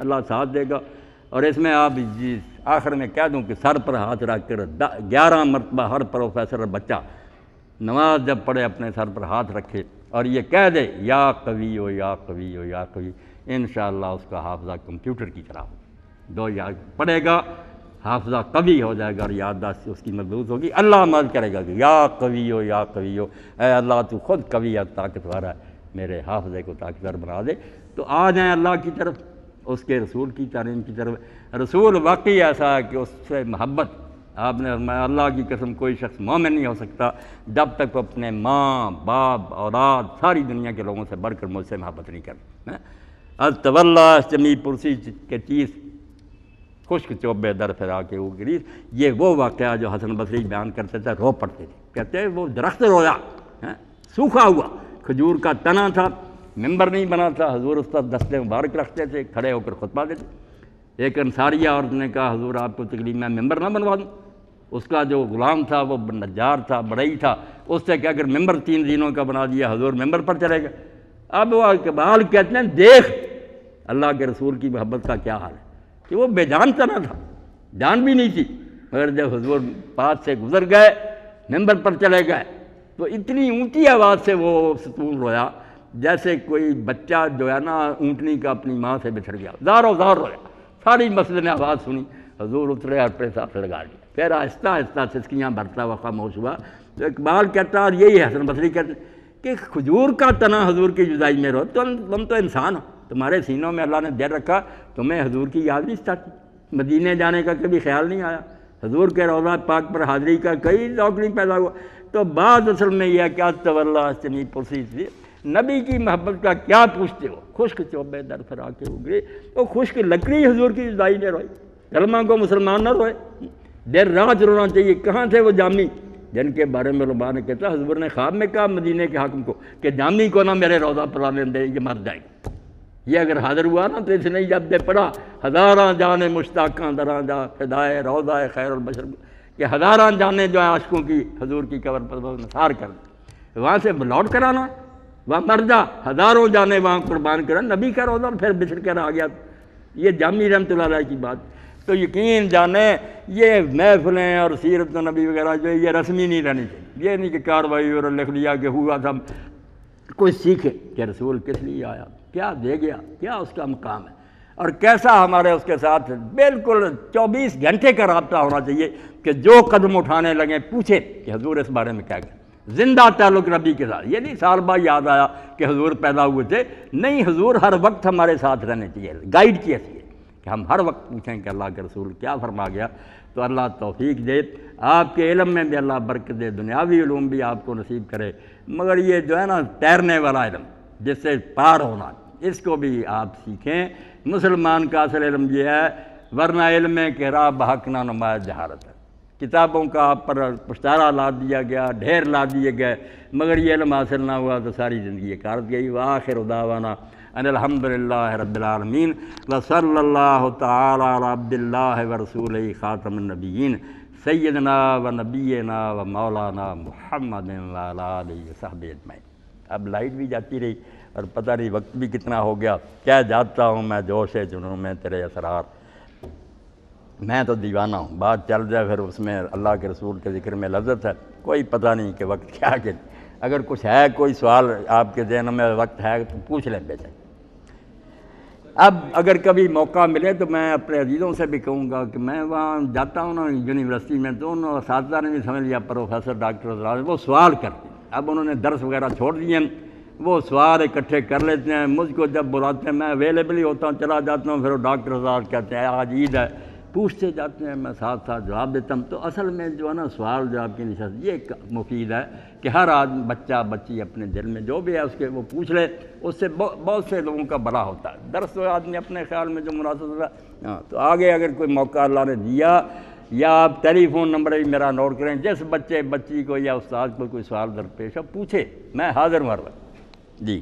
اللہ ساتھ دے گا۔ اور اس میں آپ آخر میں کہہ دوں کہ سر پر ہاتھ رکھ کر 11 مرتبہ ہر پروفیسر بچہ نماز جب پڑھے اپنے سر پر ہاتھ رکھے اور یہ کہہ دے یا قوی ہو یا قوی ہو یا قوی، انشاءاللہ اس کا حافظہ کمپیوٹر کی طرح ہو، 2 یا پڑھے گا حافظہ قوی ہو جائے گا اور یادداشت اس کی مضبوط ہوگی۔ اللہ مدد کرے گا کہ یا قوی ہو یا قوی ہو، اے اللہ تو خود قوی ہے، طاقتور ہے، میرے حافظے کو طاقتور بنا دے۔ تو آ جائیں اللہ کی طرف، اس کے رسول کی تعلیم کی طرف۔ رسول واقعی ایسا ہے کہ اس سے محبت، آپ نے فرمایا اللہ کی قسم کوئی شخص مومن نہیں ہو سکتا جب تک وہ اپنے ماں باپ اولاد ساری دنیا کے لوگوں سے بڑھ کر مجھ سے محبت نہیں کرتا۔ التولا جمی پرسی کے چیز خشک چوبے در پھرا کے وہ گریز، یہ وہ واقعہ جو حسن بصری بیان کرتے تھے، رو پڑتے تھے، کہتے وہ درخت رویا سوکھا ہوا، کھجور کا تنا تھا، ممبر نہیں بنا تھا، حضور اس پر دستے مبارک رکھتے تھے، کھڑے ہو کر خطبہ دیتے۔ ایک انصاریہ عورت نے کہا حضور آپ کو تکلیف میں ممبر نہ بنوا دوں؟ اس کا جو غلام تھا وہ نجار تھا، بڑھئی تھا، اس سے کہہ کر ممبر 3 دنوں کا بنا دیا، حضور ممبر پر چلے گئے۔ اب وہ اقبال کہتے ہیں دیکھ اللہ کے رسول کی محبت کا کیا حال ہے کہ وہ بے جان تنا تھا، جان بھی نہیں تھی، مگر جب حضور پاس سے گزر گئے ممبر پر چلے گئے تو اتنی اونچی آواز سے وہ ستون رویا جیسے کوئی بچہ جو ہے نا اونٹنی کا اپنی ماں سے بچھڑ گیا، زاروں زار رویا۔ ساری مسجد نے آواز سنی، حضور اترے اور اپنے ساتھ لگا لیا، پھر آہستہ آہستہ سسکیاں بھرتا ہوا خاموش ہوا۔ تو اقبال کہتا ہے اور یہی حسن بصری کہتے کہ کھجور کا تنا حضور کی جدائی میں رو، تم تو انسان ہو، تمہارے سینوں میں اللہ نے دل رکھا، تمہیں حضور کی یاد نہیں ستاتی، مدینے جانے کا کبھی خیال نہیں آیا، حضور کے روضہ پاک پر حاضری کا کئی ذوق نہیں پیدا ہوا۔ تو بعض اصل میں یہ کیا تولا چنی پرسی سے نبی کی محبت کا کیا پوچھتے ہو؟ خشک چوبے در پھرا کے اگرے، وہ خشک لکڑی حضور کی جدائی نے روئی، کلمہ کو مسلمان نہ روئے، دیر رات رونا چاہیے۔ کہاں تھے وہ جامی جن کے بارے میں علماء نے کہتا حضور نے خواب میں کہا مدینے کے حاکم کو کہ جامی کو نہ میرے روضہ پر آنے دے، یہ مر جائے گا۔ یہ اگر حاضر ہوا نا تو اس نے جب دے پڑھا ہزاراں جانے مشتاقاں دراں جا فدائے روضہ خیر البشر، کہ ہزاراں جانے جو ہیں عاشقوں کی حضور کی قبر پر نثار کر دیں، وہاں سے لوٹ کر آنا، وہاں مر جا، ہزاروں جانے وہاں قربان کرا، نبی کا روضہ پھر بچھڑ کر آ گیا۔ یہ جامی رحمۃ اللہ علیہ کی بات۔ تو یقین جانے یہ محفلیں اور سیرت نبی وغیرہ جو یہ رسمی نہیں رہنی چاہیے، یہ نہیں کہ کاروائی اور لکھ لیا کہ ہوا تھا، کوئی سیکھے کہ رسول کس لیے آیا، کیا دے گیا، کیا اس کا مقام ہے، اور کیسا ہمارے اس کے ساتھ بالکل 24 گھنٹے کا رابطہ ہونا چاہیے کہ جو قدم اٹھانے لگیں پوچھے کہ حضور اس بارے میں کیا کہتے، زندہ تعلق نبی کے ساتھ۔ یہ نہیں سال بعد یاد آیا کہ حضور پیدا ہوئے تھے، نہیں، حضور ہر وقت ہمارے ساتھ رہنے چاہیے، گائیڈ کی حیثیت کہ ہم ہر وقت پوچھیں کہ اللہ کے رسول کیا فرما گیا۔ تو اللہ توفیق دے، آپ کے علم میں بھی اللہ برکت دے، دنیاوی علوم بھی آپ کو نصیب کرے، مگر یہ جو ہے نا تیرنے والا علم جس سے پار ہونا، اس کو بھی آپ سیکھیں۔ مسلمان کا اصل علم یہ ہے، ورنہ علم کہ راہ بحق نہ نمایاں جہارت ہے، کتابوں کا آپ پر پشتارہ لا دیا گیا، ڈھیر لا دیے گئے، مگر یہ علم حاصل نہ ہوا تو ساری زندگی کارت گئی۔ وآخر دعوانا ان الحمدللہ رب العالمین وصلی اللہ تعالی علی عبد اللہ ورسولہ خاتم النبیین سیدنا و نبینا و مولانا محمد وعلی آلہ وصحبہ اجمعین۔ اب لائٹ بھی جاتی رہی اور پتہ نہیں وقت بھی کتنا ہو گیا، کیا جاتا ہوں میں جوش جنوں میں تیرے اسرار، میں تو دیوانہ ہوں، بات چل جائے پھر اس میں اللہ کے رسول کے ذکر میں لذت ہے، کوئی پتہ نہیں کہ وقت کیا کہ اگر کچھ ہے کوئی سوال آپ کے ذہن میں وقت ہے تو پوچھ لیں بیٹے۔ اب اگر کبھی موقع ملے تو میں اپنے عزیزوں سے بھی کہوں گا کہ میں وہاں جاتا ہوں نا یونیورسٹی میں، تو ان اساتذہ نے بھی سمجھ لیا، پروفیسر ڈاکٹر وہ سوال کرتے ہیں، اب انہوں نے درس وغیرہ چھوڑ دیے ہیں، وہ سوال اکٹھے کر لیتے ہیں، مجھ کو جب بلاتے ہیں میں اویلیبل ہی ہوتا ہوں، چلا جاتا ہوں، پھر وہ ڈاکٹر صاحب کہتے ہیں آج عید ہے، پوچھتے جاتے ہیں، میں ساتھ ساتھ جواب دیتا ہوں۔ تو اصل میں جو ہے نا سوال جواب کی نشست یہ مفید ہے کہ ہر آدمی بچہ بچی اپنے دل میں جو بھی ہے اس کے وہ پوچھ لے، اس سے بہت سے لوگوں کا بھلا ہوتا ہے۔ درس تو آدمی اپنے خیال میں جو مناسب ہوتا ہے، تو آگے اگر کوئی موقع اللہ نے دیا، یا آپ ٹیلی فون نمبر بھی میرا نوٹ کریں، جس بچے بچی کو یا استاد کو کوئی سوال درپیش ہو پوچھے، میں حاضر ہوں ہر وقت۔ جی